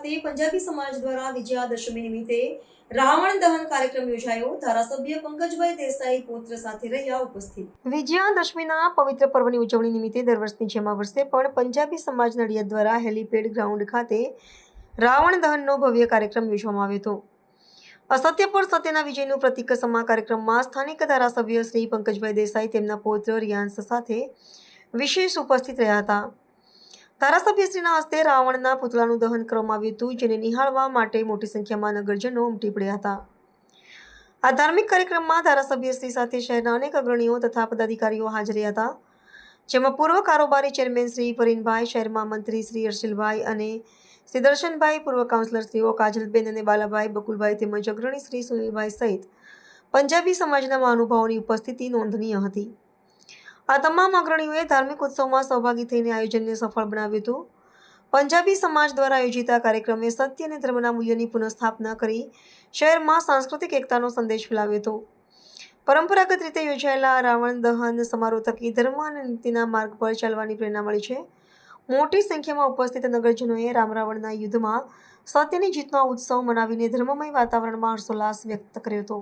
ખાતે પંજાબી સમાજ દ્વારા વિજયાદશમી નિમિત્તે રાવણ દહન કાર્યક્રમ યોજાયો. ધારાસભ્ય પંકજભાઈ દેસાઈ પૌત્ર સાથે રહ્યા ઉપસ્થિત. વિજયાદશમીના પવિત્ર પર્વની ઉજવણી નિમિત્તે દર વર્ષની જેમ આ વર્ષે પણ પંજાબી સમાજ નડિયાદ દ્વારા હેલીપેડ ગ્રાઉન્ડ ખાતે રાવણ દહનનો ભવ્ય કાર્યક્રમ યોજવામાં આવ્યો હતો. અસત્ય પર સત્યના વિજયનું પ્રતીક સમા કાર્યક્રમમાં સ્થાનિક ધારાસભ્ય શ્રી પંકજભાઈ દેસાઈ તેમના પૌત્ર રિયાંશ સાથે વિશેષ ઉપસ્થિત રહ્યા હતા. ધારાસભ્યશ્રીના હસ્તે રાવણના પુતળાનું દહન કરવામાં આવ્યું હતું, જેને નિહાળવા માટે મોટી સંખ્યામાં નગરજનો ઉમટી પડ્યા હતા. આ ધાર્મિક કાર્યક્રમમાં ધારાસભ્યશ્રી સાથે શહેરના અનેક અગ્રણીઓ તથા પદાધિકારીઓ હાજર રહ્યા હતા, જેમાં પૂર્વ કારોબારી ચેરમેન શ્રી પરીનભાઈ, શહેરમાં મંત્રી શ્રી હર્ષિલભાઈ અને શ્રી દર્શનભાઈ, પૂર્વ કાઉન્સિલર શ્રીઓ કાજલબેન અને બાલાભાઈ, બકુલભાઈ તેમજ અગ્રણી શ્રી સુનિલભાઈ સહિત પંજાબી સમાજના મહાનુભાવોની ઉપસ્થિતિ નોંધનીય હતી. આ તમામ અગ્રણીઓએ ધાર્મિક ઉત્સવમાં સહભાગી થઈને આયોજનને સફળ બનાવ્યું હતું. પંજાબી સમાજ દ્વારા આયોજિત આ કાર્યક્રમે સત્ય અને ધર્મના મૂલ્યોની પુનઃસ્થાપના કરી શહેરમાં સાંસ્કૃતિક એકતાનો સંદેશ ફેલાવ્યો હતો. પરંપરાગત રીતે યોજાયેલા રાવણ દહન સમારોહ થકી ધર્મ અને નીતિના માર્ગ પર ચાલવાની પ્રેરણા મળી છે. મોટી સંખ્યામાં ઉપસ્થિત નગરજનોએ રામ રાવણના યુદ્ધમાં સત્યની જીતનો આ ઉત્સવ મનાવીને ધર્મમય વાતાવરણમાં હર્ષોલ્લાસ વ્યક્ત કર્યો હતો.